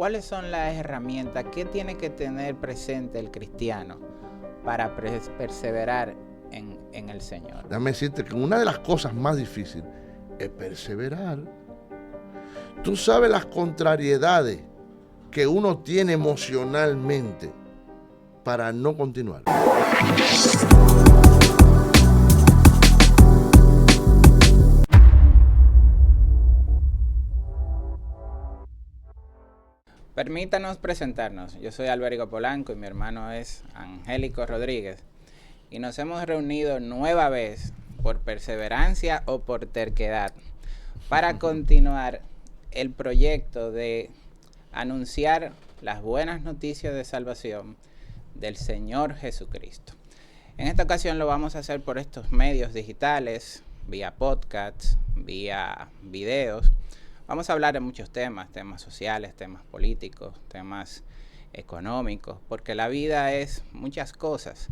¿cuáles son las herramientas que tiene que tener presente el cristiano para perseverar en el Señor? Déjame decirte que una de las cosas más difíciles es perseverar. Tú sabes las contrariedades que uno tiene emocionalmente para no continuar. Permítanos presentarnos. Yo soy Alberico Polanco y mi hermano es Angélico Rodríguez. Y nos hemos reunido nueva vez por perseverancia o por terquedad para continuar el proyecto de anunciar las buenas noticias de salvación del Señor Jesucristo. En esta ocasión lo vamos a hacer por estos medios digitales, vía podcasts, vía videos. Vamos a hablar de muchos temas sociales, temas políticos, temas económicos, porque la vida es muchas cosas,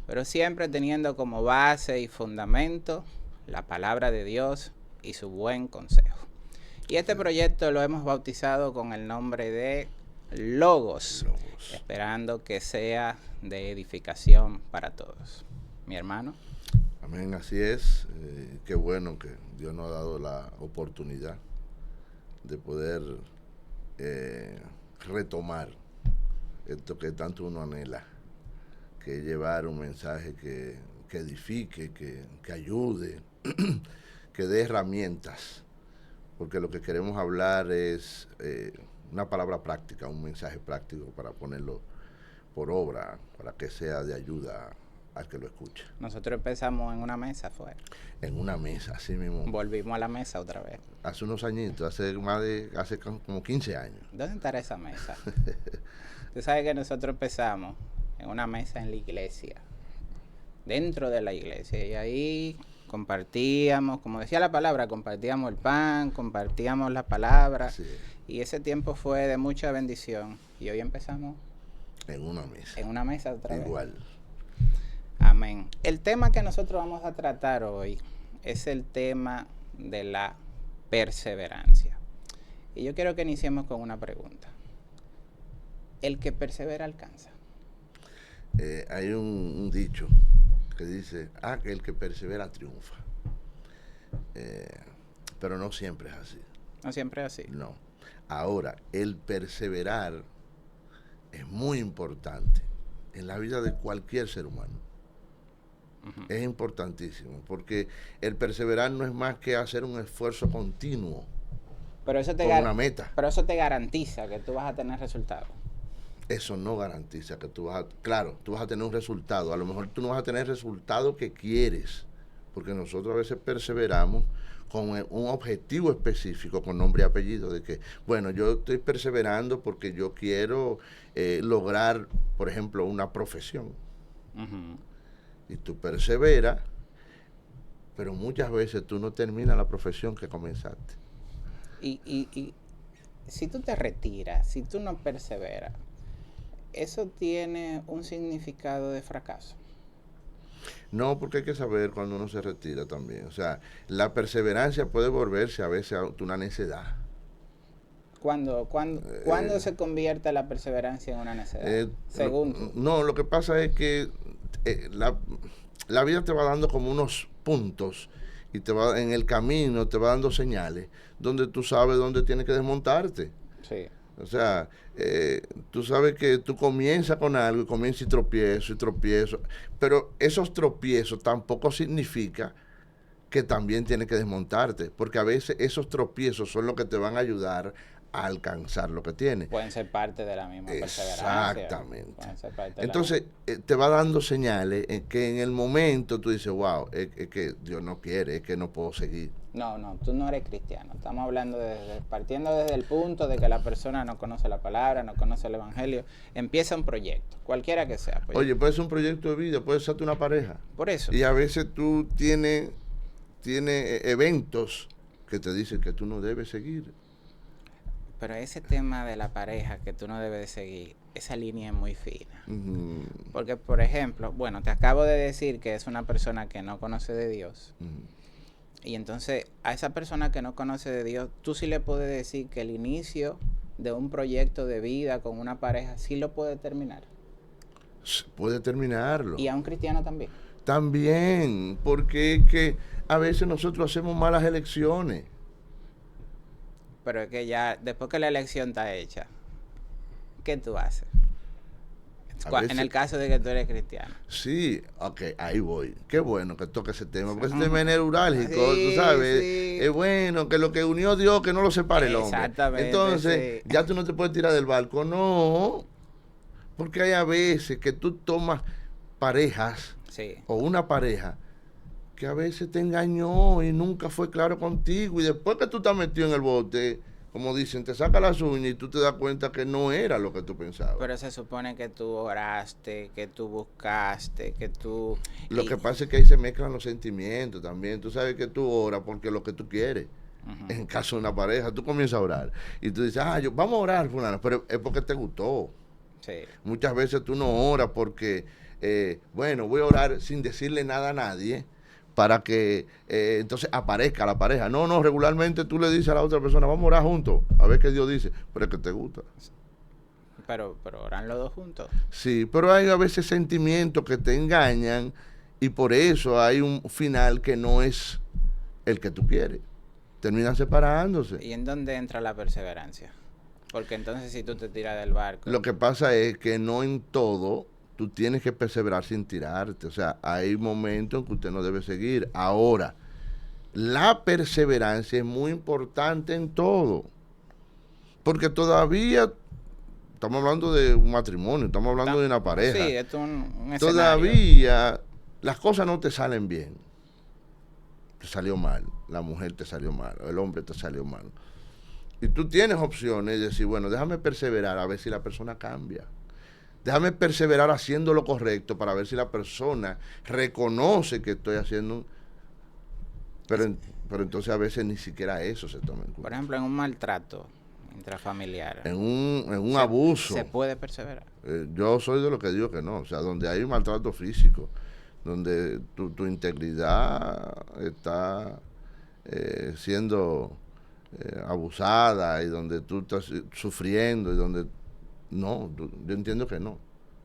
pero siempre teniendo como base y fundamento la palabra de Dios y su buen consejo. Y este proyecto lo hemos bautizado con el nombre de Logos, esperando que sea de edificación para todos. Mi hermano. Amén, así es. Qué bueno que Dios nos ha dado la oportunidad de poder retomar esto que tanto uno anhela, que es llevar un mensaje que edifique, que ayude, que dé herramientas, porque lo que queremos hablar es una palabra práctica, un mensaje práctico para ponerlo por obra, para que sea de ayuda al que lo escucha. Nosotros empezamos en una mesa, fue. En una mesa, así mismo. Volvimos a la mesa otra vez. Hace unos añitos, hace como 15 años. ¿Dónde estará esa mesa? Tú sabes que nosotros empezamos en una mesa en la iglesia, dentro de la iglesia, y ahí compartíamos, como decía la palabra, compartíamos el pan, compartíamos la palabra, sí. Y ese tiempo fue de mucha bendición. Y hoy empezamos en una mesa. En una mesa otra vez. Igual. Amén. El tema que nosotros vamos a tratar hoy es el tema de la perseverancia. Y yo quiero que iniciemos con una pregunta. ¿El que persevera alcanza? Hay un dicho que dice, que el que persevera triunfa. Pero no siempre es así. ¿No siempre es así? No. Ahora, el perseverar es muy importante en la vida de cualquier ser humano. Uh-huh. Es importantísimo, porque el perseverar no es más que hacer un esfuerzo continuo con una meta. Pero eso te garantiza que tú vas a tener resultados. Eso no garantiza que tú vas a tener un resultado. A lo mejor tú no vas a tener el resultado que quieres, porque nosotros a veces perseveramos con un objetivo específico, con nombre y apellido, de que, bueno, yo estoy perseverando porque yo quiero lograr, por ejemplo, una profesión. Uh-huh. Y tú perseveras, pero muchas veces tú no terminas la profesión que comenzaste. Y si tú te retiras, si tú no perseveras, ¿eso tiene un significado de fracaso? No, porque hay que saber cuando uno se retira también. O sea, la perseverancia puede volverse a veces una necedad. ¿Cuándo se convierte la perseverancia en una necedad? Según tú. No, lo que pasa es que la vida te va dando como unos puntos y en el camino te va dando señales donde tú sabes dónde tienes que desmontarte. Sí. O sea, tú sabes que tú comienzas con algo y comienzas y tropiezo, pero esos tropiezos tampoco significa que también tienes que desmontarte, porque a veces esos tropiezos son los que te van a ayudar a alcanzar lo que tienes. Pueden ser parte de la misma perseverancia. Exactamente. Entonces, te va dando señales en que en el momento tú dices, wow, es que Dios no quiere, es que no puedo seguir. No, tú no eres cristiano. Estamos hablando partiendo desde el punto de que la persona no conoce la palabra, no conoce el evangelio. Empieza un proyecto, cualquiera que sea. Oye, puede ser un proyecto de vida, puede ser una pareja. Por eso. Y a veces tú tienes eventos que te dicen que tú no debes seguir. Pero ese tema de la pareja que tú no debes de seguir, esa línea es muy fina. Uh-huh. Porque, por ejemplo, bueno, te acabo de decir que es una persona que no conoce de Dios. Uh-huh. Y entonces, a esa persona que no conoce de Dios, tú sí le puedes decir que el inicio de un proyecto de vida con una pareja, sí lo puede terminar. Puede terminarlo. Y a un cristiano también. También, porque es que a veces nosotros hacemos malas elecciones. Pero es que ya, después que la elección está hecha, ¿qué tú haces? En el caso de que tú eres cristiano. Sí, ok, ahí voy. Qué bueno que toque ese tema, porque ese tema es neurálgico, tú sabes. Sí. Es bueno que lo que unió Dios, que no lo separe el hombre. Exactamente. Entonces, ya tú no te puedes tirar del barco, no. Porque hay a veces que tú tomas parejas o una pareja que a veces te engañó y nunca fue claro contigo. Y después que tú estás metido en el bote, como dicen, te saca las uñas y tú te das cuenta que no era lo que tú pensabas. Pero se supone que tú oraste, que tú buscaste, que tú... Lo que pasa es que ahí se mezclan los sentimientos también. Tú sabes que tú oras porque es lo que tú quieres. En caso de una pareja, tú comienzas a orar y tú dices, vamos a orar, fulano, pero es porque te gustó. Sí. Muchas veces tú no oras porque, bueno, voy a orar sin decirle nada a nadie para que entonces aparezca la pareja. No, regularmente tú le dices a la otra persona, vamos a orar juntos, a ver qué Dios dice, pero es que te gusta. Pero oran los dos juntos. Sí, pero hay a veces sentimientos que te engañan y por eso hay un final que no es el que tú quieres. Terminan separándose. ¿Y en dónde entra la perseverancia? Porque entonces si tú te tiras del barco... Lo que pasa es que no en todo tú tienes que perseverar sin tirarte. O sea, hay momentos en que usted no debe seguir. Ahora, la perseverancia es muy importante en todo. Porque todavía estamos hablando de un matrimonio, estamos hablando de una pareja. Sí, esto es un escenario. Todavía las cosas no te salen bien. Te salió mal. La mujer te salió mal. El hombre te salió mal. Y tú tienes opciones de decir, bueno, déjame perseverar a ver si la persona cambia. Déjame perseverar haciendo lo correcto para ver si la persona reconoce que estoy haciendo. Pero entonces a veces ni siquiera eso se toma en cuenta. Por ejemplo, en un maltrato intrafamiliar. En un abuso. ¿Se puede perseverar? Yo soy de los que digo que no. O sea, donde hay un maltrato físico, donde tu integridad está siendo abusada y donde tú estás sufriendo y donde no, yo entiendo que no.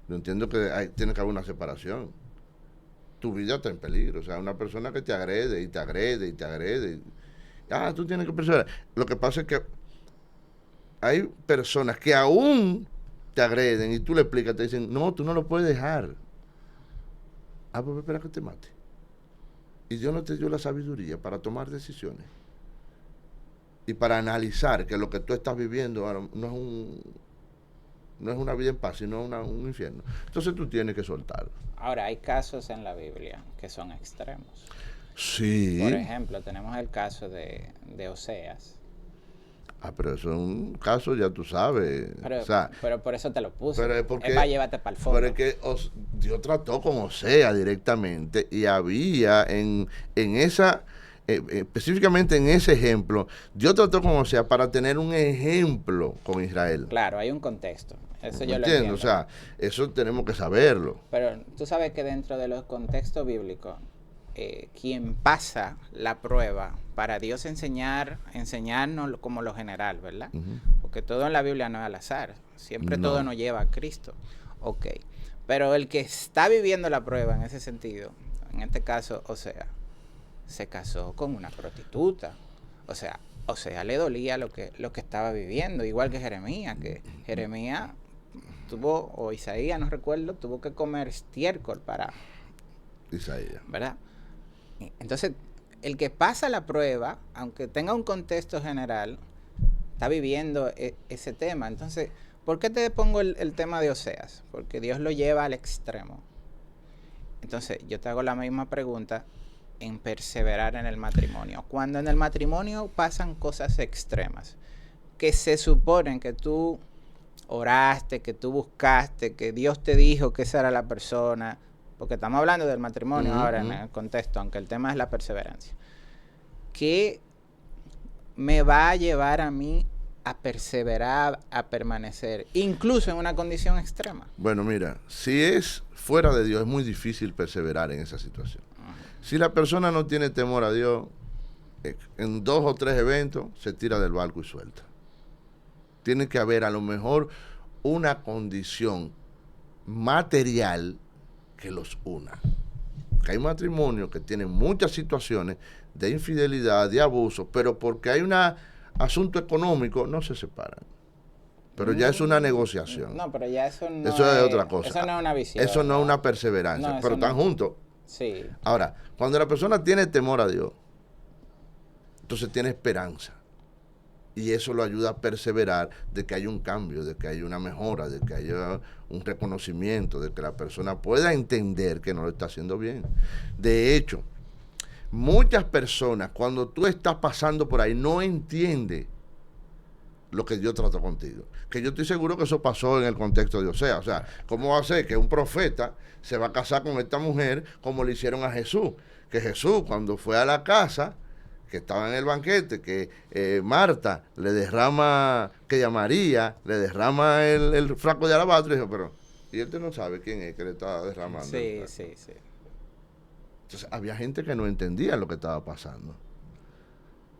Yo entiendo que tiene que haber una separación. Tu vida está en peligro. O sea, una persona que te agrede y te agrede y te agrede. Tú tienes que perseverar. Lo que pasa es que hay personas que aún te agreden y tú le explicas, te dicen, no, tú no lo puedes dejar. Pues espera que te mate. Y Dios no te dio la sabiduría para tomar decisiones y para analizar que lo que tú estás viviendo no es una vida en paz, sino un infierno. Entonces tú tienes que soltarlo. Ahora, hay casos en la Biblia que son extremos. Sí. Por ejemplo, tenemos el caso de Oseas. Pero eso es un caso, ya tú sabes. Pero por eso te lo puse. Pero es porque, para llevarte para el fondo. Pero es que Dios trató con Oseas directamente y había en esa... específicamente en ese ejemplo, Dios trató con Oseas para tener un ejemplo con Israel. Claro, hay un contexto. Eso yo lo entiendo. O sea, eso tenemos que saberlo. Pero tú sabes que dentro de los contextos bíblicos, quien pasa la prueba para Dios enseñarnos como lo general, ¿verdad? Porque todo en la Biblia no es al azar. Siempre todo nos lleva a Cristo. Ok. Pero el que está viviendo la prueba en ese sentido, en este caso, se casó con una prostituta. O sea, le dolía lo que estaba viviendo, igual que Jeremías, o Isaías, no recuerdo, tuvo que comer estiércol para... Isaías. ¿Verdad? Entonces, el que pasa la prueba, aunque tenga un contexto general, está viviendo ese tema. Entonces, ¿por qué te pongo el tema de Oseas? Porque Dios lo lleva al extremo. Entonces, yo te hago la misma pregunta en perseverar en el matrimonio. Cuando en el matrimonio pasan cosas extremas, que se suponen que tú oraste, que tú buscaste, que Dios te dijo que esa era la persona, porque estamos hablando del matrimonio ahora en el contexto, aunque el tema es la perseverancia, ¿qué me va a llevar a mí a perseverar, a permanecer, incluso en una condición extrema? Bueno, mira, si es fuera de Dios, es muy difícil perseverar en esa situación. Si la persona no tiene temor a Dios, en 2 o 3 eventos se tira del barco y suelta. Tiene que haber a lo mejor una condición material que los una. Que hay matrimonios que tienen muchas situaciones de infidelidad, de abuso, pero porque hay un asunto económico no se separan. Pero ya es una negociación. No, pero ya eso no Eso es otra cosa. Eso no es una visión. Eso no es una perseverancia, No, pero están juntos. Sí. Ahora, cuando la persona tiene temor a Dios, entonces tiene esperanza. Y eso lo ayuda a perseverar de que hay un cambio, de que hay una mejora, de que haya un reconocimiento, de que la persona pueda entender que no lo está haciendo bien. De hecho, muchas personas, cuando tú estás pasando por ahí, no entienden lo que Dios trató contigo. Que yo estoy seguro que eso pasó en el contexto de Osea. O sea, ¿cómo va a ser que un profeta se va a casar con esta mujer como le hicieron a Jesús? Que Jesús, cuando fue a la casa, que estaba en el banquete, que Marta le derrama, que María le derrama el frasco de alabastro, y dijo, pero, y él no sabe quién es que le estaba derramando. Sí. Entonces, había gente que no entendía lo que estaba pasando.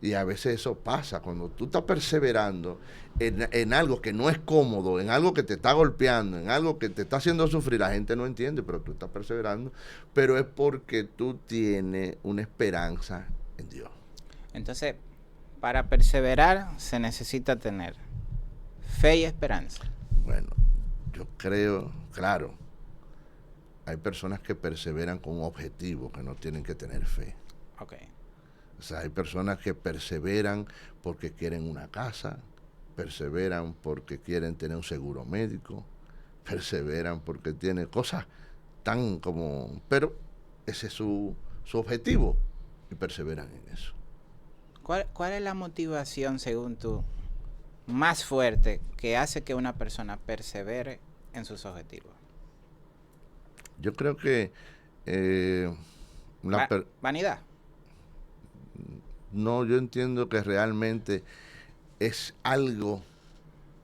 Y a veces eso pasa, cuando tú estás perseverando en algo que no es cómodo, en algo que te está golpeando, en algo que te está haciendo sufrir, la gente no entiende, pero tú estás perseverando, pero es porque tú tienes una esperanza en Dios. Entonces, para perseverar se necesita tener fe y esperanza. Bueno, yo creo, claro, hay personas que perseveran con un objetivo, que no tienen que tener fe. Ok. O sea, hay personas que perseveran porque quieren una casa, perseveran porque quieren tener un seguro médico, perseveran porque tienen cosas tan como... Pero ese es su objetivo y perseveran en eso. ¿Cuál es la motivación, según tú, más fuerte que hace que una persona persevere en sus objetivos? Yo creo que... ¿Vanidad? No, yo entiendo que realmente es algo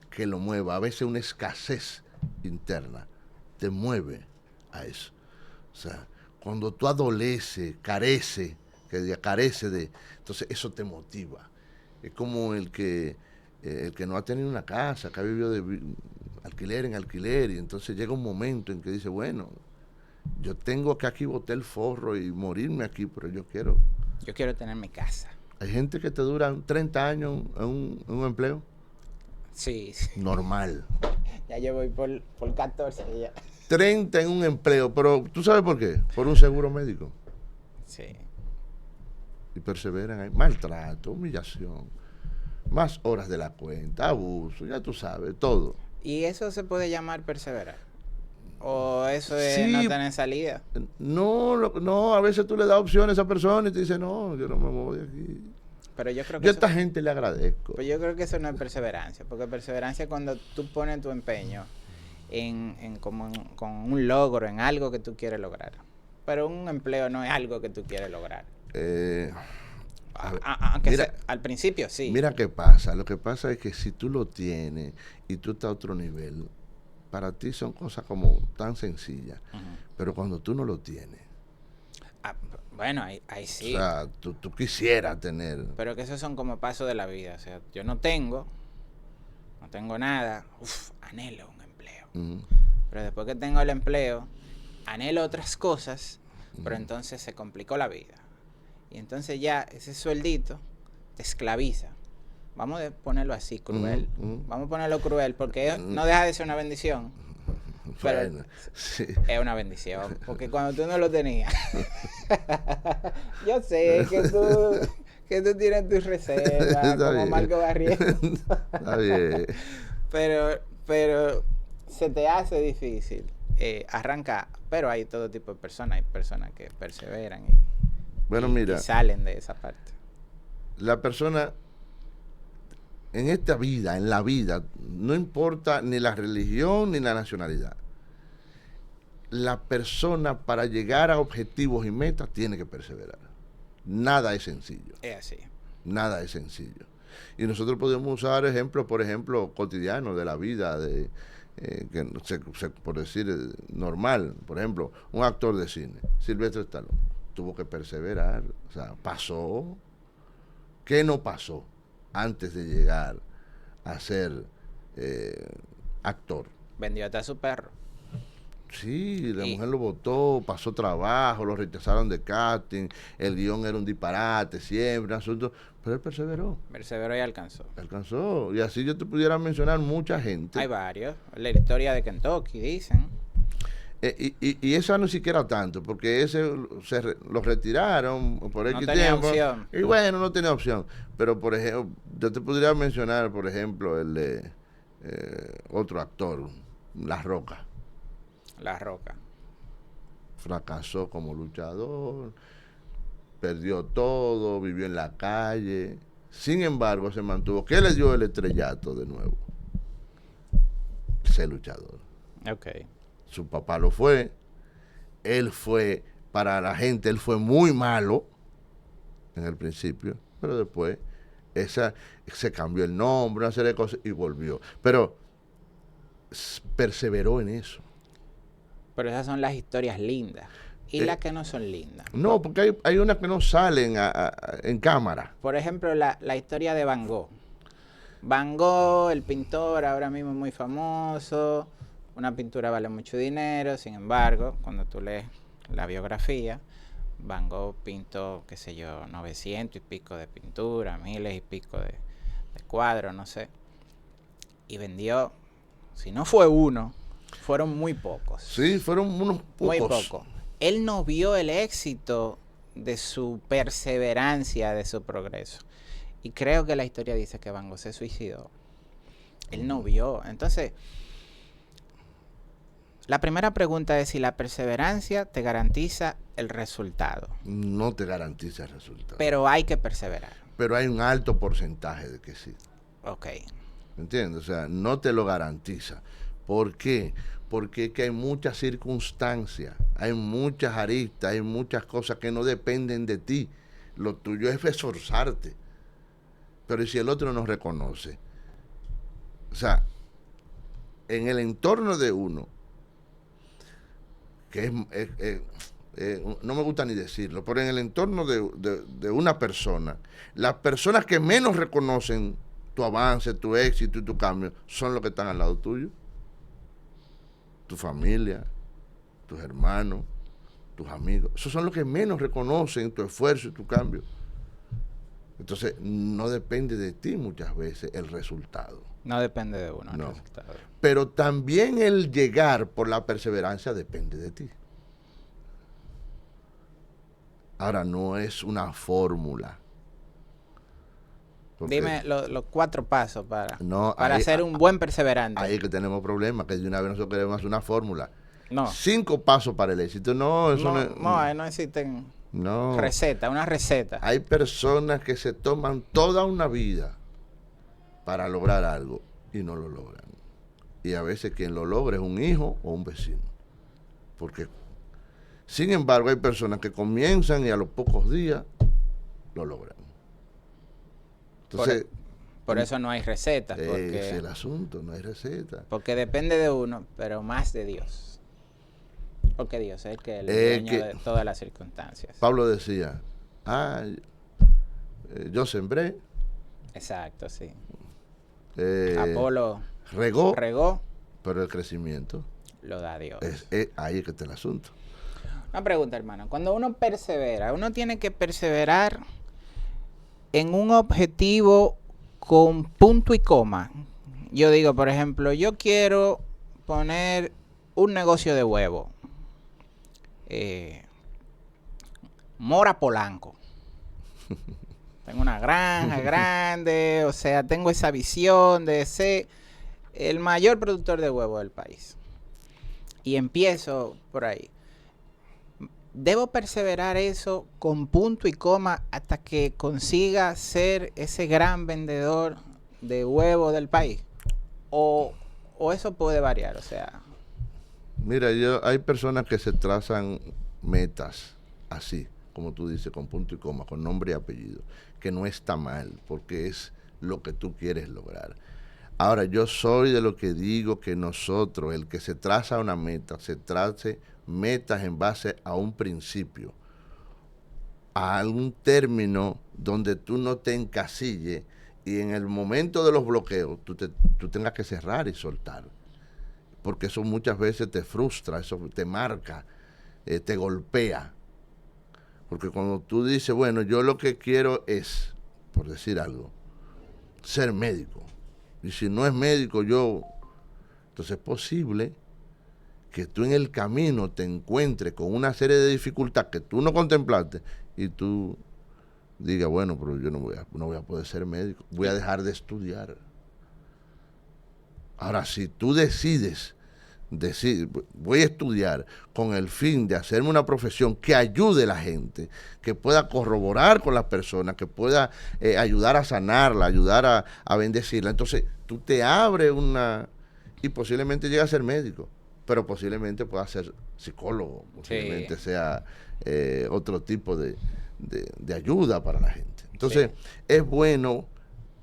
que lo mueva. A veces una escasez interna te mueve a eso. O sea, cuando tú adoleces, carece de... Entonces eso te motiva. Es como el que no ha tenido una casa, que ha vivido de alquiler en alquiler, y entonces llega un momento en que dice, bueno, yo tengo que aquí botar el forro y morirme aquí, pero yo quiero tener mi casa. Hay gente que te dura 30 años en un empleo. Sí. Normal. Ya yo voy por 14 ya. 30 en un empleo, pero ¿tú sabes por qué? Por un seguro médico. Sí. Y perseveran ahí. Maltrato, humillación, más horas de la cuenta, abuso, ya tú sabes, todo. ¿Y eso se puede llamar perseverar? ¿O eso es sí, no tener salida? No, a veces tú le das opciones a esa persona y te dice, no, yo no me voy de aquí. Pero yo creo que yo a esta gente le agradezco. Pues yo creo que eso no es perseverancia, porque perseverancia es cuando tú pones tu empeño con un logro, en algo que tú quieres lograr. Pero un empleo no es algo que tú quieres lograr. Aunque mira, al principio sí. Mira qué pasa. Lo que pasa es que si tú lo tienes y tú estás a otro nivel, para ti son cosas como tan sencillas. Pero cuando tú no lo tienes. Bueno, ahí sí. O sea, tú quisieras tener. Pero que esos son como pasos de la vida. O sea, yo no tengo nada. Anhelo un empleo. Pero después que tengo el empleo, anhelo otras cosas, pero entonces se complicó la vida. Y entonces ya ese sueldito te esclaviza. Vamos a ponerlo así, cruel. Vamos a ponerlo cruel, porque no deja de ser una bendición. Pero bueno, sí. Es una bendición, porque cuando tú no lo tenías, yo sé que tú tienes tus reservas, está como bien. Marco Barrientos. Está bien. Pero se te hace difícil arrancar, pero hay todo tipo de personas. Hay personas que perseveran y salen de esa parte. La persona en esta vida, en la vida, no importa ni la religión ni la nacionalidad. La persona para llegar a objetivos y metas tiene que perseverar. Nada es sencillo. Es así. Nada es sencillo. Y nosotros podemos usar ejemplos, por ejemplo, cotidianos de la vida, por decir, normal. Por ejemplo, un actor de cine, Sylvester Stallone, tuvo que perseverar. O sea, pasó. ¿Qué no pasó antes de llegar a ser actor. Vendió hasta a su perro. Sí, la mujer lo votó, pasó trabajo, lo rechazaron de casting, el guión era un disparate siempre, asunto, pero él perseveró. Perseveró y alcanzó. Alcanzó. Y así yo te pudiera mencionar mucha gente. Hay varios. La historia de Kentucky, dicen. Y esa no siquiera tanto, porque ese lo retiraron por X tenía tiempo. opción. Y bueno, no tenía opción. Pero, por ejemplo, yo te podría mencionar, por ejemplo, el de otro actor, La Roca. La Roca. Fracasó como luchador, perdió todo, vivió en la calle. Sin embargo, se mantuvo. ¿Qué le dio el estrellato de nuevo? Ser luchador. Ok. Su papá lo fue. Él fue, para la gente, él fue muy malo en el principio, pero después se cambió el nombre, una serie de cosas y volvió. Pero perseveró en eso. Pero esas son las historias lindas. Y las que no son lindas. No, porque hay unas que no salen en cámara. Por ejemplo, la historia de Van Gogh. Van Gogh, el pintor, ahora mismo muy famoso. Una pintura vale mucho dinero. Sin embargo, cuando tú lees la biografía, Van Gogh pintó, qué sé yo, 900 y pico de pintura, miles y pico de cuadros, no sé. Y vendió, si no fue uno, fueron muy pocos. Sí, fueron unos pocos. Muy pocos. Él no vio el éxito de su perseverancia, de su progreso. Y creo que la historia dice que Van Gogh se suicidó. Él no vio. Entonces, la primera pregunta es si la perseverancia te garantiza el resultado. No te garantiza el resultado. Pero hay que perseverar. Pero hay un alto porcentaje de que sí. Ok. ¿Entiendes? O sea, no te lo garantiza. ¿Por qué? Porque es que hay muchas circunstancias, hay muchas aristas, hay muchas cosas que no dependen de ti. Lo tuyo es esforzarte. Pero ¿y si el otro no reconoce? O sea, en el entorno de uno, que no me gusta ni decirlo, pero en el entorno de una persona, las personas que menos reconocen tu avance, tu éxito y tu cambio, son los que están al lado tuyo. Tu familia, tus hermanos, tus amigos. Esos son los que menos reconocen tu esfuerzo y tu cambio. Entonces, no depende de ti muchas veces el resultado. No depende de uno No. el resultado. Pero también el llegar por la perseverancia depende de ti. Ahora, no es una fórmula. Porque dime los 4 pasos para ahí, ser un buen perseverante. Ahí es que tenemos problemas, que de una vez nosotros queremos hacer una fórmula. No. 5 pasos para el éxito. No, eso no existen recetas, una receta. Hay personas que se toman toda una vida para lograr algo y no lo logran. Y a veces quien lo logra es un hijo o un vecino. Porque, sin embargo, hay personas que comienzan y a los pocos días lo logran. Entonces, por eso no hay recetas. Ese es el asunto, no hay receta. Porque depende de uno, pero más de Dios. Porque Dios es el que es el dueño de todas las circunstancias. Pablo decía, yo sembré. Exacto, sí. Apolo regó, pero el crecimiento lo da Dios. Ahí es que está el asunto. Una pregunta, hermano. Cuando uno persevera, uno tiene que perseverar en un objetivo con punto y coma. Yo digo, por ejemplo, yo quiero poner un negocio de huevo. Mora Polanco. Tengo una granja grande, o sea, tengo esa visión de ser el mayor productor de huevo del país. Y empiezo por ahí. ¿Debo perseverar eso con punto y coma hasta que consiga ser ese gran vendedor de huevo del país? ¿O eso puede variar? O sea, mira, hay personas que se trazan metas así, como tú dices, con punto y coma, con nombre y apellido, que no está mal, porque es lo que tú quieres lograr. Ahora, yo soy de lo que digo que nosotros, el que se traza una meta, se trace metas en base a un principio, a algún término donde tú no te encasilles y en el momento de los bloqueos tú tengas que cerrar y soltar, porque eso muchas veces te frustra, eso te marca, te golpea, porque cuando tú dices, bueno, yo lo que quiero es, por decir algo, ser médico, y si no es médico entonces es posible que tú en el camino te encuentres con una serie de dificultades que tú no contemplaste y tú digas, bueno, pero yo no voy a poder ser médico, voy a dejar de estudiar. Ahora, si tú decides, voy a estudiar con el fin de hacerme una profesión que ayude a la gente, que pueda corroborar con las personas, que pueda ayudar a sanarla, ayudar a bendecirla, entonces tú te abres y posiblemente llegue a ser médico, pero posiblemente pueda ser psicólogo, posiblemente sea otro tipo de ayuda para la gente. Entonces, es bueno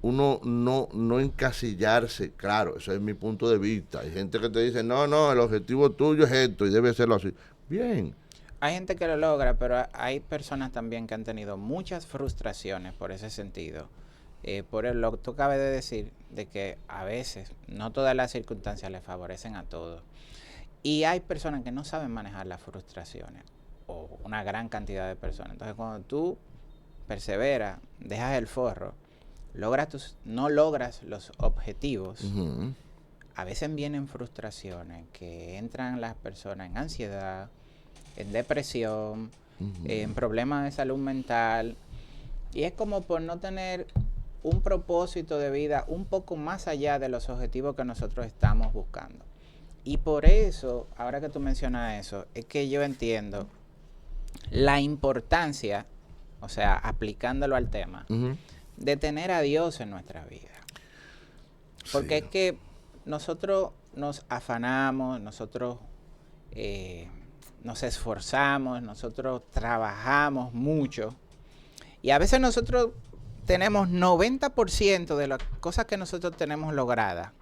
uno no encasillarse, claro, eso es mi punto de vista. Hay gente que te dice, no, el objetivo tuyo es esto y debe serlo así. Bien. Hay gente que lo logra, pero hay personas también que han tenido muchas frustraciones por ese sentido. Por lo que tú acabas de decir, de que a veces no todas las circunstancias le favorecen a todos. Y hay personas que no saben manejar las frustraciones, o una gran cantidad de personas. Entonces, cuando tú perseveras, dejas el forro, no logras los objetivos, a veces vienen frustraciones que entran las personas en ansiedad, en depresión, en problemas de salud mental, y es como por no tener un propósito de vida un poco más allá de los objetivos que nosotros estamos buscando. Y por eso, ahora que tú mencionas eso, es que yo entiendo la importancia, o sea, aplicándolo al tema, de tener a Dios en nuestra vida. Porque es que nosotros nos afanamos, nosotros nos esforzamos, nosotros trabajamos mucho, y a veces nosotros tenemos 90% de las cosas que nosotros tenemos logradas,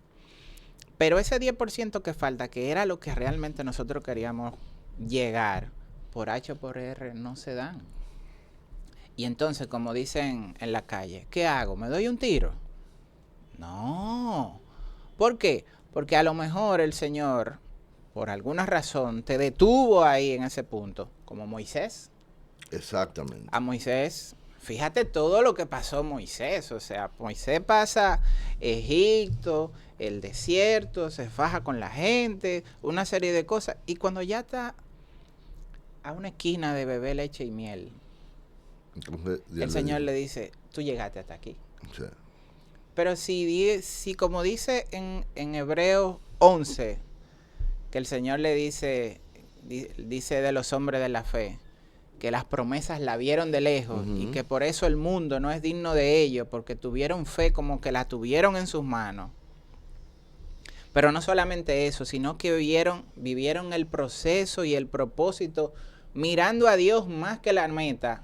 pero ese 10% que falta, que era lo que realmente nosotros queríamos llegar, por H o por R no se dan. Y entonces, como dicen en la calle, ¿qué hago? ¿Me doy un tiro? No. ¿Por qué? Porque a lo mejor el Señor, por alguna razón, te detuvo ahí en ese punto, como Moisés. Exactamente. A Moisés, fíjate todo lo que pasó Moisés. O sea, Moisés pasa Egipto, el desierto, se faja con la gente, una serie de cosas. Y cuando ya está a una esquina de beber leche y miel, entonces, el Señor le dice, tú llegaste hasta aquí. Sí. Pero si como dice en Hebreos 11, que el Señor le dice de los hombres de la fe, que las promesas la vieron de lejos y que por eso el mundo no es digno de ellos, porque tuvieron fe como que la tuvieron en sus manos. Pero no solamente eso, sino que vivieron el proceso y el propósito mirando a Dios más que la meta.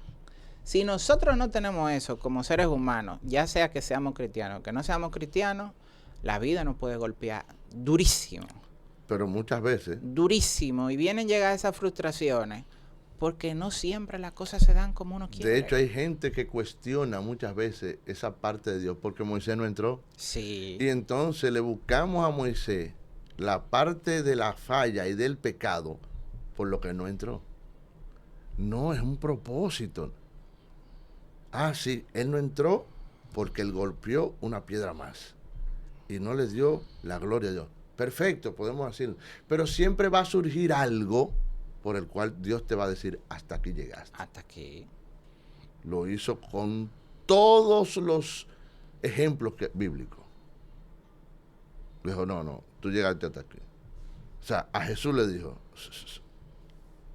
Si nosotros no tenemos eso como seres humanos, ya sea que seamos cristianos o que no seamos cristianos, la vida nos puede golpear durísimo. Pero muchas veces. Durísimo. Y vienen llegar esas frustraciones porque no siempre las cosas se dan como uno quiere. De hecho, hay gente que cuestiona muchas veces esa parte de Dios porque Moisés no entró. Sí. Y entonces le buscamos a Moisés la parte de la falla y del pecado por lo que no entró. No, es un propósito. Sí, él no entró porque él golpeó una piedra más y no le dio la gloria a Dios. Perfecto, podemos decirlo. Pero siempre va a surgir algo por el cual Dios te va a decir, hasta aquí llegaste. Hasta aquí. Lo hizo con todos los ejemplos bíblicos. Le dijo, no, tú llegaste hasta aquí. O sea, a Jesús le dijo,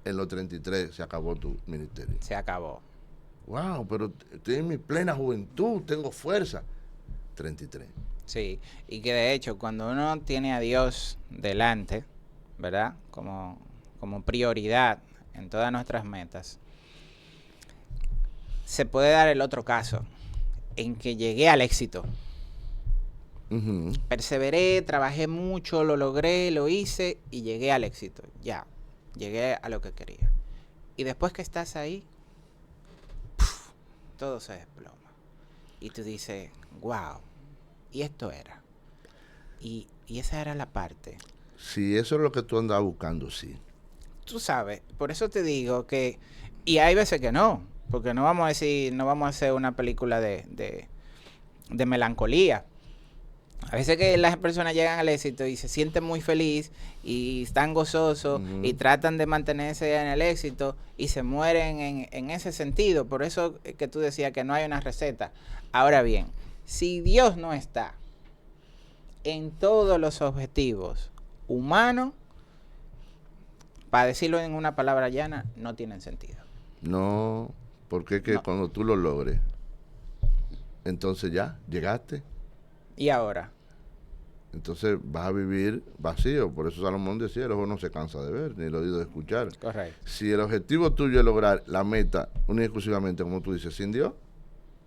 en los 33 se acabó tu ministerio. Se acabó. Wow, pero estoy en mi plena juventud, tengo fuerza. 33. Sí, y que de hecho cuando uno tiene a Dios delante, ¿verdad? Como prioridad en todas nuestras metas, se puede dar el otro caso, en que llegué al éxito. Perseveré, trabajé mucho, lo logré, lo hice y llegué al éxito. Ya, llegué a lo que quería. Y después que estás ahí, todo se desploma. y tú dices, wow, y esto era. Y esa era la parte. Si eso es lo que tú andabas buscando, sí. Tú sabes, por eso te digo que, y hay veces que no, porque no vamos a decir, no vamos a hacer una película de melancolía. A veces que las personas llegan al éxito y se sienten muy feliz y están gozosos y tratan de mantenerse en el éxito y se mueren en ese sentido. Por eso que tú decías que no hay una receta. Ahora bien, si Dios no está en todos los objetivos humanos, para decirlo en una palabra llana, no tienen sentido. No, porque es que No. cuando tú lo logres, entonces ya, llegaste. ¿Y ahora? Entonces vas a vivir vacío. Por eso Salomón decía, el ojo no se cansa de ver, ni el oído de escuchar. Correcto. Si el objetivo tuyo es lograr la meta, única y exclusivamente, como tú dices, sin Dios,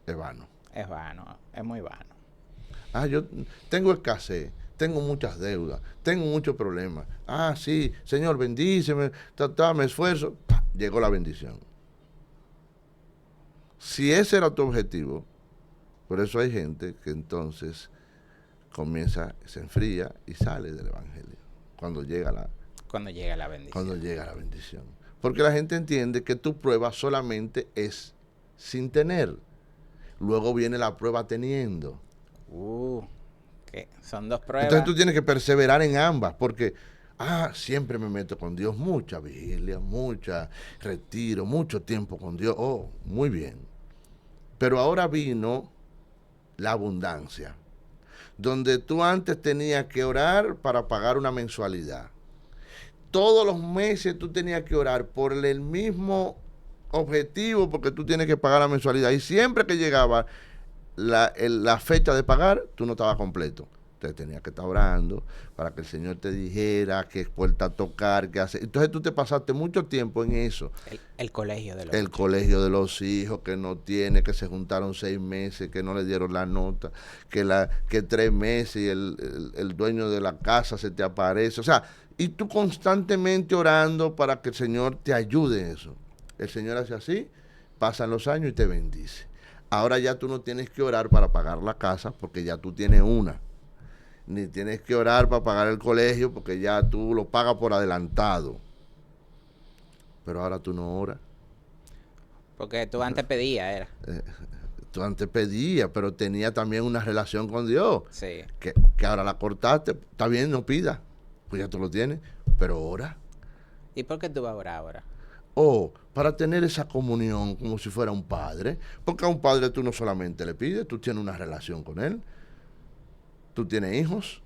es vano. Es vano, es muy vano. Ah, yo tengo escasez, tengo muchas deudas, tengo muchos problemas. Ah, sí, Señor, bendíceme, me esfuerzo. ¡Pah! Llegó la bendición. Si ese era tu objetivo, por eso hay gente que entonces comienza, se enfría y sale del evangelio cuando llega la bendición. Porque la gente entiende que tu prueba solamente es sin tener. Luego viene la prueba teniendo. Que son dos pruebas. Entonces tú tienes que perseverar en ambas, porque siempre me meto con Dios, mucha vigilia, mucha retiro, mucho tiempo con Dios. Oh, muy bien. Pero ahora vino la abundancia, donde tú antes tenías que orar para pagar una mensualidad. Todos los meses tú tenías que orar por el mismo objetivo, porque tú tienes que pagar la mensualidad. Y siempre que llegaba la fecha de pagar, tú no estabas completo. Entonces tenías que estar orando para que el Señor te dijera qué puerta tocar, qué hacer. Entonces tú te pasaste mucho tiempo en eso. El colegio de los El colegio de los hijos, que no tiene, que se juntaron 6 meses, que no le dieron la nota, que 3 meses y el dueño de la casa se te aparece. O sea, y tú constantemente orando para que el Señor te ayude en eso. El Señor hace así, pasan los años y te bendice. Ahora ya tú no tienes que orar para pagar la casa porque ya tú tienes una. Ni tienes que orar para pagar el colegio porque ya tú lo pagas por adelantado. Pero ahora tú no oras. Porque tú antes pedías, era. Tú antes pedías, pero tenía también una relación con Dios. Sí. Que ahora la cortaste. Está bien, no pidas. Pues ya tú lo tienes. Pero ora. ¿Y por qué tú vas a orar ahora? Para tener esa comunión como si fuera un padre. Porque a un padre tú no solamente le pides, tú tienes una relación con él. Tú tienes hijos.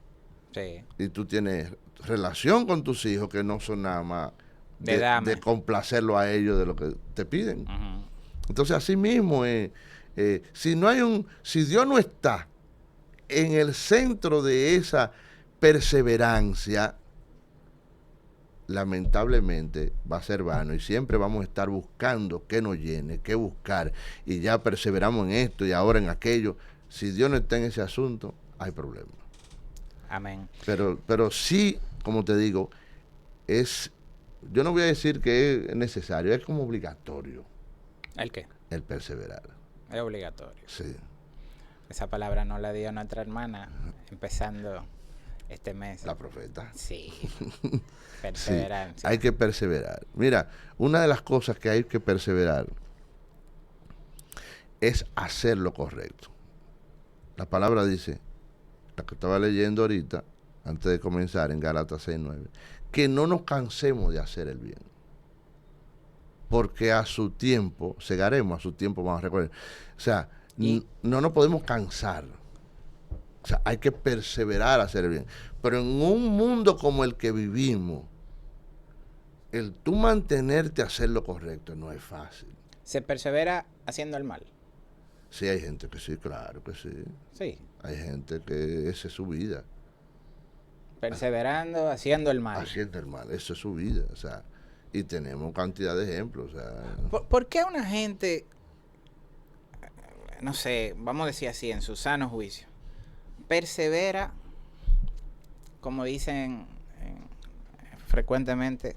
Sí. Y tú tienes relación con tus hijos que no son nada más de complacerlo a ellos de lo que te piden. Uh-huh. Entonces así mismo, si Dios no está en el centro de esa perseverancia, lamentablemente va a ser vano y siempre vamos a estar buscando qué nos llene, qué buscar, y ya perseveramos en esto y ahora en aquello. Si Dios no está en ese asunto, hay problema. Amén. Pero sí, como te digo, yo no voy a decir que es necesario, es como obligatorio. ¿El qué? El perseverar. Es obligatorio. Sí. Esa palabra no la dio nuestra hermana empezando este mes. La profeta. Sí. Perseverancia. Sí, hay que perseverar. Mira, una de las cosas que hay que perseverar es hacer lo correcto. La palabra dice, la que estaba leyendo ahorita, antes de comenzar en Gálatas 6:9, que no nos cansemos de hacer el bien. Porque a su tiempo, segaremos, a su tiempo vamos a recoger. O sea, no nos podemos cansar. O sea, hay que perseverar a hacer el bien. Pero en un mundo como el que vivimos, el tú mantenerte a hacer lo correcto no es fácil. ¿Se persevera haciendo el mal? Sí, hay gente que sí, claro que sí. Sí. Hay gente que esa es su vida. Perseverando, haciendo el mal. Haciendo el mal, eso es su vida. O sea, y tenemos cantidad de ejemplos. O sea, ¿Por qué una gente, no sé, vamos a decir así, en su sano juicio, persevera, como dicen frecuentemente,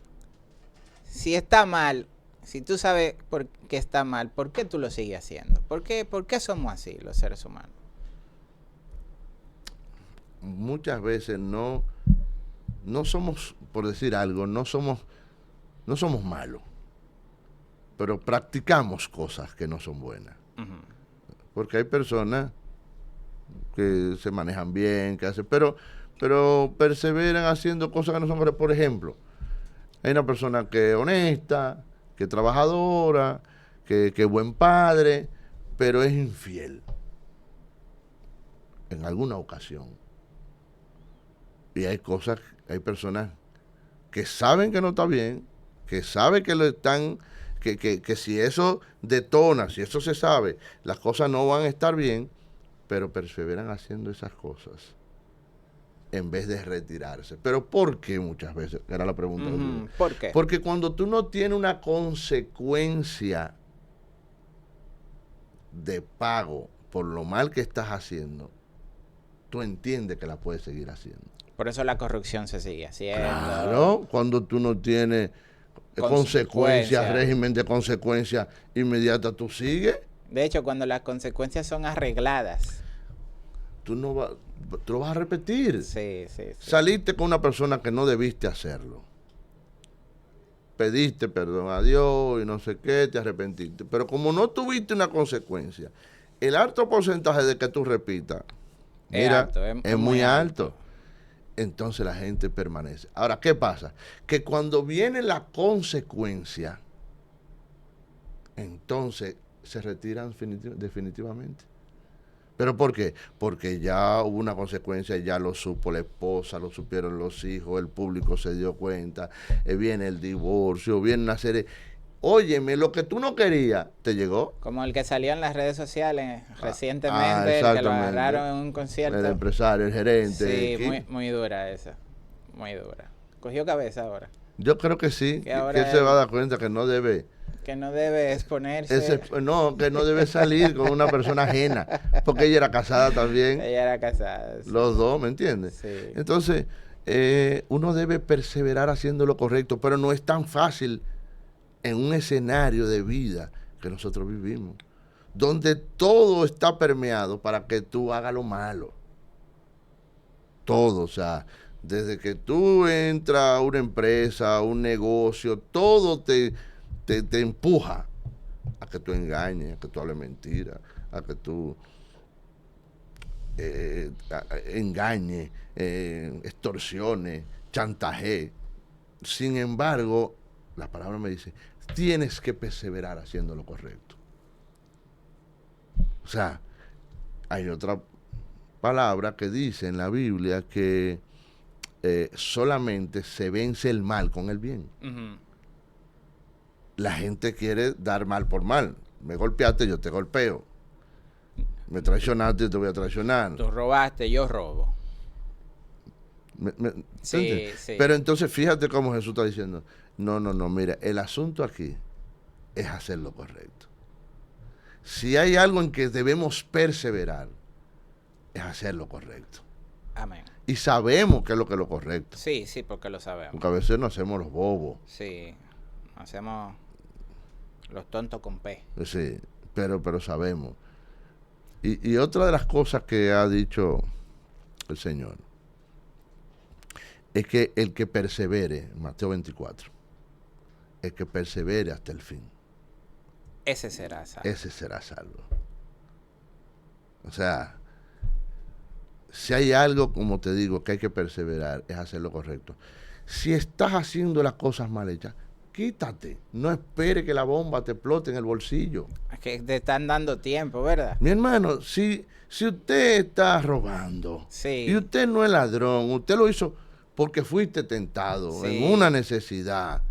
si está mal, Si tú sabes por qué está mal, ¿por qué tú lo sigues haciendo? ¿Por qué somos así los seres humanos? Muchas veces no somos, por decir algo, no somos malos, pero practicamos cosas que no son buenas. Ujú. Porque hay personas que se manejan bien, que hacen, pero perseveran haciendo cosas que no son buenas. Por ejemplo, hay una persona que es honesta, que es trabajadora, que es buen padre, pero es infiel en alguna ocasión. Y hay personas que saben que no está bien, que saben que lo están, que si eso detona, si eso se sabe, las cosas no van a estar bien, pero perseveran haciendo esas cosas en vez de retirarse. ¿Pero por qué muchas veces? Era la pregunta. ¿Por qué? Porque cuando tú no tienes una consecuencia de pago por lo mal que estás haciendo, tú entiendes que la puedes seguir haciendo. Por eso la corrupción se sigue haciendo. Claro, cuando tú no tienes consecuencias, régimen de consecuencias inmediatas, tú sigues. De hecho, cuando las consecuencias son arregladas. Tú lo vas a repetir. Sí. Saliste con una persona que no debiste hacerlo. Pediste perdón a Dios y no sé qué, te arrepentiste. Pero como no tuviste una consecuencia, el alto porcentaje de que tú repitas, mira, es muy alto. Entonces la gente permanece. Ahora, ¿qué pasa? Que cuando viene la consecuencia, entonces se retiran definitivamente. ¿Pero por qué? Porque ya hubo una consecuencia, ya lo supo la esposa, lo supieron los hijos, el público se dio cuenta, viene el divorcio, viene una serie... Óyeme, lo que tú no querías, ¿te llegó? Como el que salió en las redes sociales recientemente, el que lo agarraron en un concierto. El empresario, el gerente. Sí, muy dura esa, muy dura. Cogió cabeza ahora. Yo creo que sí, que él se va a dar cuenta que no debe... Que no debe exponerse. que no debe salir con una persona ajena, porque ella era casada también. Ella era casada. Sí. Los dos, ¿me entiendes? Sí. Entonces, uno debe perseverar haciendo lo correcto, pero no es tan fácil en un escenario de vida que nosotros vivimos, donde todo está permeado para que tú hagas lo malo. Todo, o sea, desde que tú entras a una empresa, a un negocio, todo te empuja a que tú engañes, a que tú hables mentira, a que tú engañes, extorsiones, chantaje. Sin embargo, la palabra me dice, tienes que perseverar haciendo lo correcto. O sea, hay otra palabra que dice en la Biblia que solamente se vence el mal con el bien. Uh-huh. La gente quiere dar mal por mal. Me golpeaste, yo te golpeo. Me traicionaste, yo te voy a traicionar. Tú robaste, yo robo. Sí. Pero entonces fíjate cómo Jesús está diciendo, no, mira, el asunto aquí es hacer lo correcto. Si hay algo en que debemos perseverar, es hacer lo correcto. Amén. Y sabemos que es lo correcto. Sí, porque lo sabemos. Porque a veces nos hacemos los bobos. Sí, hacemos los tontos con P. Sí, pero sabemos. Y otra de las cosas que ha dicho el Señor es que el que persevere, Mateo 24, el que persevere hasta el fin, ese será salvo. Ese será salvo. O sea, si hay algo, como te digo, que hay que perseverar, es hacer lo correcto. Si estás haciendo las cosas mal hechas, quítate. No espere que la bomba te explote en el bolsillo. Es que te están dando tiempo, ¿verdad? Mi hermano, si usted está robando, sí, y usted no es ladrón, usted lo hizo porque fuiste tentado en una necesidad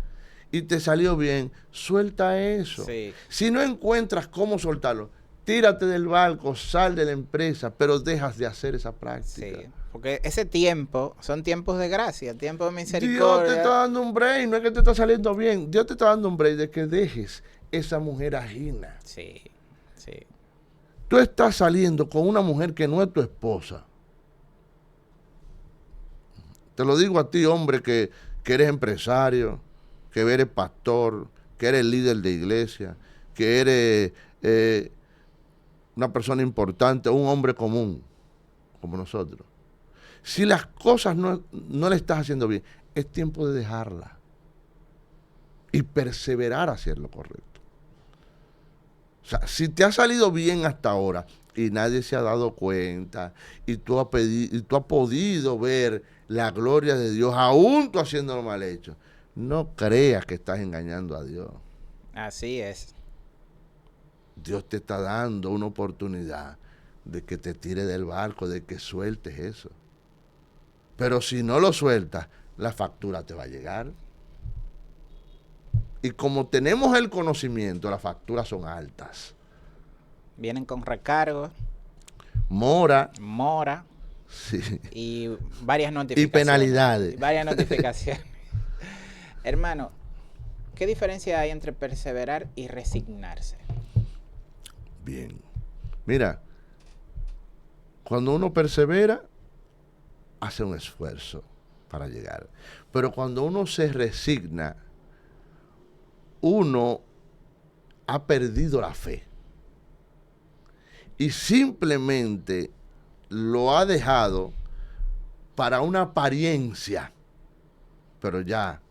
y te salió bien, suelta eso. Sí. Si no encuentras cómo soltarlo, tírate del barco, sal de la empresa, pero dejas de hacer esa práctica. Sí, porque ese tiempo son tiempos de gracia, tiempos de misericordia. Dios te está dando un break, no es que te está saliendo bien. Dios te está dando un break de que dejes esa mujer ajena. Sí. Tú estás saliendo con una mujer que no es tu esposa. Te lo digo a ti, hombre, que eres empresario, que eres pastor, que eres líder de iglesia, que eres una persona importante, un hombre común, como nosotros. Si las cosas no le estás haciendo bien, es tiempo de dejarlas y perseverar a hacer lo correcto. O sea, si te ha salido bien hasta ahora y nadie se ha dado cuenta y tú has podido ver la gloria de Dios, aún tú haciendo lo mal hecho, no creas que estás engañando a Dios. Así es. Dios te está dando una oportunidad de que te tire del barco, de que sueltes eso. Pero si no lo sueltas, la factura te va a llegar. Y como tenemos el conocimiento, las facturas son altas. Vienen con recargos, Mora. Sí. Y varias notificaciones. Y penalidades. Y varias notificaciones. Hermano, ¿qué diferencia hay entre perseverar y resignarse? Bien. Mira, cuando uno persevera, hace un esfuerzo para llegar. Pero cuando uno se resigna, uno ha perdido la fe. Y simplemente lo ha dejado para una apariencia, pero ya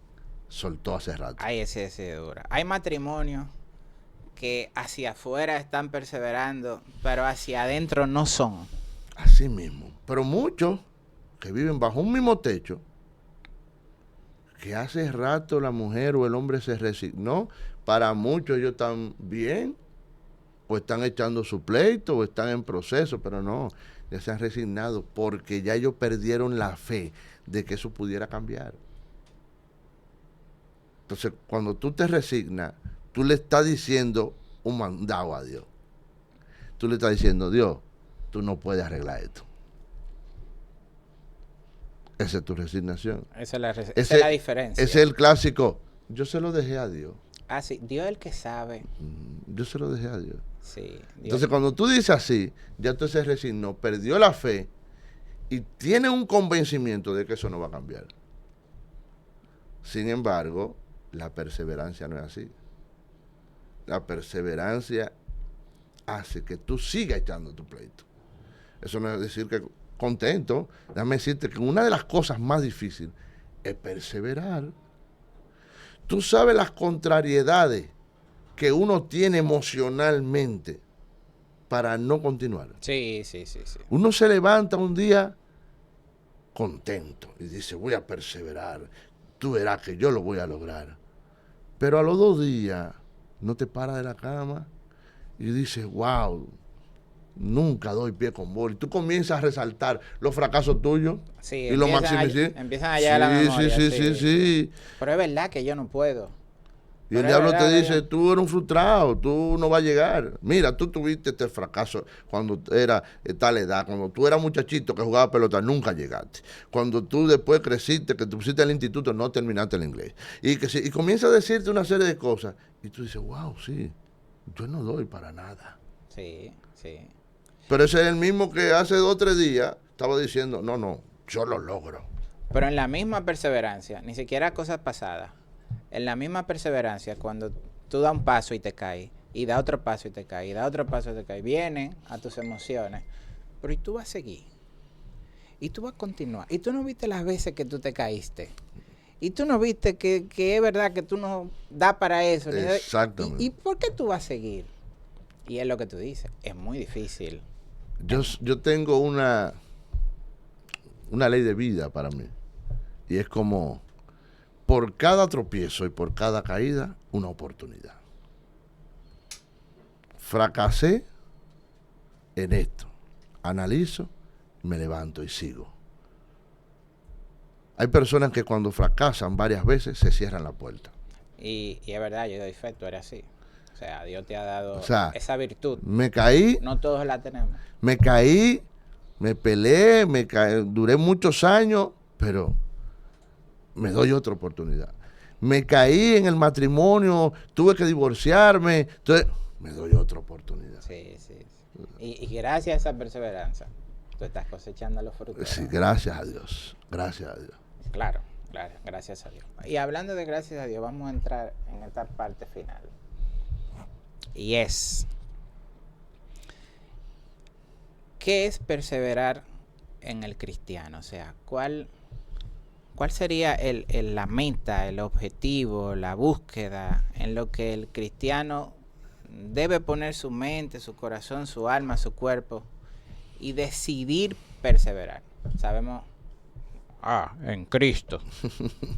soltó hace rato. Ay, ese dura. Hay matrimonios que hacia afuera están perseverando, pero hacia adentro no son. Así mismo. Pero muchos que viven bajo un mismo techo, que hace rato la mujer o el hombre se resignó, para muchos ellos están bien, o están echando su pleito, o están en proceso, pero no, ya se han resignado porque ya ellos perdieron la fe de que eso pudiera cambiar. Entonces, cuando tú te resignas, tú le estás diciendo un mandado a Dios. Tú le estás diciendo, Dios, tú no puedes arreglar esto. Esa es tu resignación. Esa es la diferencia. Ese es el clásico. Yo se lo dejé a Dios. Ah, sí, Dios es el que sabe. Yo se lo dejé a Dios. Sí, Dios. Entonces, cuando tú dices así, ya tú se resignó, perdió la fe y tiene un convencimiento de que eso no va a cambiar. Sin embargo, la perseverancia no es así. La perseverancia hace que tú sigas echando tu pleito. Eso no es decir que contento. Déjame decirte que una de las cosas más difíciles es perseverar. Tú sabes las contrariedades que uno tiene emocionalmente para no continuar. Sí. Uno se levanta un día contento y dice, voy a perseverar, tú verás que yo lo voy a lograr. Pero a los 2 días no te paras de la cama y dices, wow, nunca doy pie con bola. Y tú comienzas a resaltar los fracasos tuyos y los maximizas. Empiezan a llegar a la memoria. Sí. Pero es verdad que yo no puedo. Y el diablo te dice, tú eres un frustrado, tú no vas a llegar. Mira, tú tuviste este fracaso cuando era tal edad, cuando tú eras muchachito que jugaba pelota, nunca llegaste. Cuando tú después creciste, que te pusiste al instituto, no terminaste el inglés. Y comienza a decirte una serie de cosas. Y tú dices, wow, sí, yo no doy para nada. Sí. Pero ese es el mismo que hace 2 o 3 días estaba diciendo, no, yo lo logro. Pero en la misma perseverancia, ni siquiera cosas pasadas. En la misma perseverancia, cuando tú das un paso y te caes, y da otro paso y te caes, y da otro paso y te caes, vienen a tus emociones, pero y tú vas a seguir, y tú vas a continuar, y tú no viste las veces que tú te caíste, y tú no viste que es verdad que tú no das para eso. Exactamente. ¿Y por qué tú vas a seguir? Y es lo que tú dices, es muy difícil. Yo tengo una ley de vida para mí, y es como, por cada tropiezo y por cada caída, una oportunidad. Fracasé en esto, analizo, me levanto y sigo. Hay personas que cuando fracasan varias veces se cierran la puerta. Y es verdad, yo doy fe, tú eres así. O sea, Dios te ha dado esa virtud. Me caí. No todos la tenemos. Me caí, me peleé, duré muchos años, pero me doy otra oportunidad. Me caí en el matrimonio, tuve que divorciarme, entonces me doy otra oportunidad. Sí. Y gracias a esa perseverancia, tú estás cosechando los frutos. Sí, gracias a Dios, gracias a Dios. Claro, Claro, gracias a Dios. Y hablando de gracias a Dios, vamos a entrar en esta parte final. Y es, ¿qué es perseverar en el cristiano? O sea, ¿cuál sería la meta, el objetivo, la búsqueda en lo que el cristiano debe poner su mente, su corazón, su alma, su cuerpo y decidir perseverar? Sabemos, en Cristo,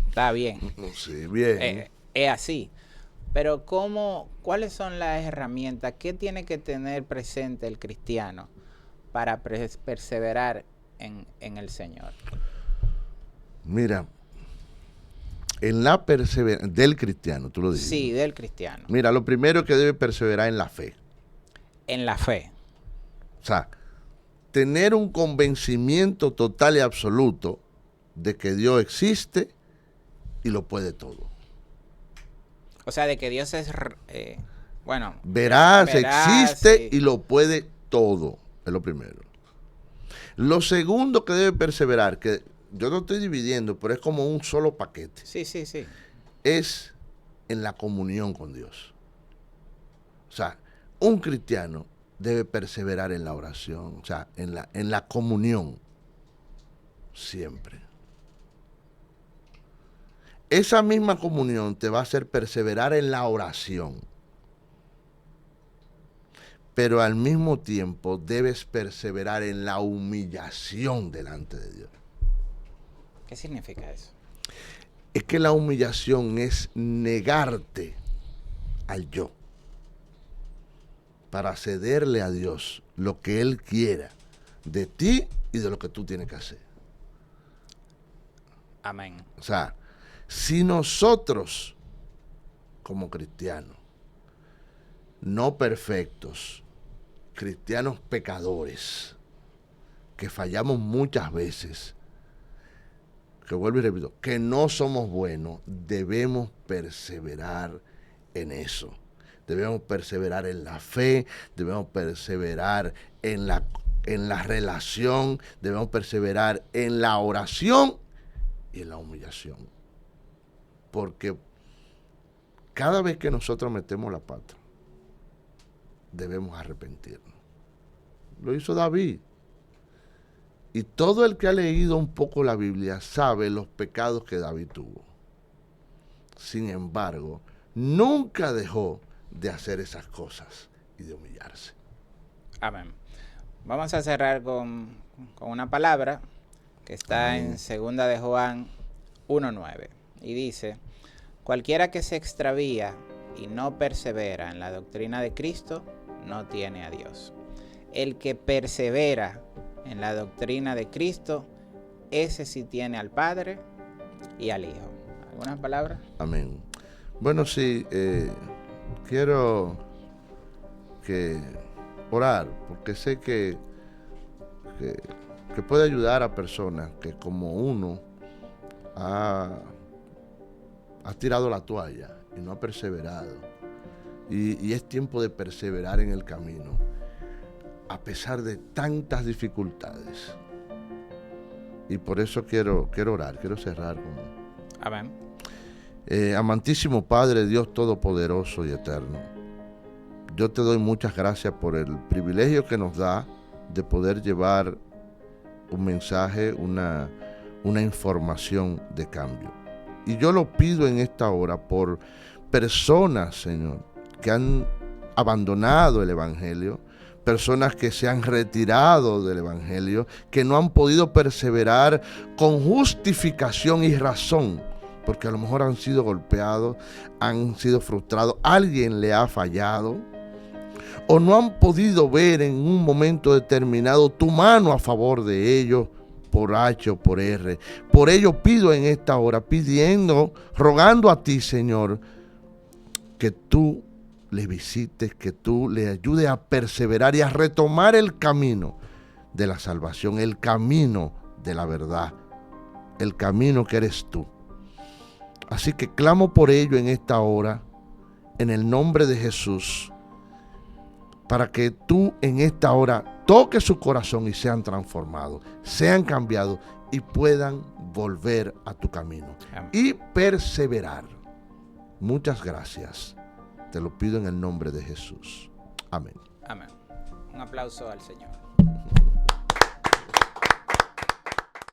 está bien, Sí, bien. es así. Pero ¿cuáles son las herramientas? ¿Qué tiene que tener presente el cristiano para perseverar en el Señor? Mira, en la perseverancia del cristiano, tú lo dices. Sí, del cristiano. Mira, lo primero que debe perseverar en la fe. En la fe. O sea, tener un convencimiento total y absoluto de que Dios existe y lo puede todo. O sea, de que Dios es, Verás, existe sí. y lo puede todo. Es lo primero. Lo segundo que debe perseverar, que yo lo estoy dividiendo, pero es como un solo paquete. Sí. Es en la comunión con Dios. O sea, un cristiano debe perseverar en la oración, o sea, en la comunión, siempre. Esa misma comunión te va a hacer perseverar en la oración, pero al mismo tiempo debes perseverar en la humillación delante de Dios. ¿Qué significa eso? Es que la humillación es negarte al yo para cederle a Dios lo que Él quiera de ti y de lo que tú tienes que hacer. Amén. O sea, si nosotros, como cristianos, no perfectos, cristianos pecadores, que fallamos muchas veces, que vuelvo y repito, que no somos buenos, debemos perseverar en eso. Debemos perseverar en la fe, debemos perseverar en la relación, debemos perseverar en la oración y en la humillación. Porque cada vez que nosotros metemos la pata, debemos arrepentirnos. Lo hizo David. Y todo el que ha leído un poco la Biblia sabe los pecados que David tuvo. Sin embargo, nunca dejó de hacer esas cosas y de humillarse. Amén. Vamos a cerrar con una palabra que está Amén. en 2 de Juan 1:9 y dice: cualquiera que se extravía y no persevera en la doctrina de Cristo no tiene a Dios. El que persevera en la doctrina de Cristo, ese sí tiene al Padre y al Hijo. ¿Algunas palabras? Amén. Bueno, sí, quiero orar, porque sé que puede ayudar a personas que como uno ha tirado la toalla y no ha perseverado. Y es tiempo de perseverar en el camino, a pesar de tantas dificultades. Y por eso quiero orar, quiero cerrar con... Amén. Amantísimo Padre, Dios Todopoderoso y Eterno, yo te doy muchas gracias por el privilegio que nos da de poder llevar un mensaje, una información de cambio. Y yo lo pido en esta hora por personas, Señor, que han abandonado el Evangelio, personas que se han retirado del Evangelio, que no han podido perseverar con justificación y razón, porque a lo mejor han sido golpeados, han sido frustrados, alguien le ha fallado, o no han podido ver en un momento determinado tu mano a favor de ellos, por H o por R. Por ello pido en esta hora, rogando a ti, Señor, que tú le visites, que tú le ayudes a perseverar y a retomar el camino de la salvación, el camino de la verdad, el camino que eres tú. Así que clamo por ello en esta hora, en el nombre de Jesús, para que tú en esta hora toques su corazón y sean transformados, sean cambiados y puedan volver a tu camino. Amén. Y perseverar. Muchas gracias. Te lo pido en el nombre de Jesús. Amén. Amén. Un aplauso al Señor.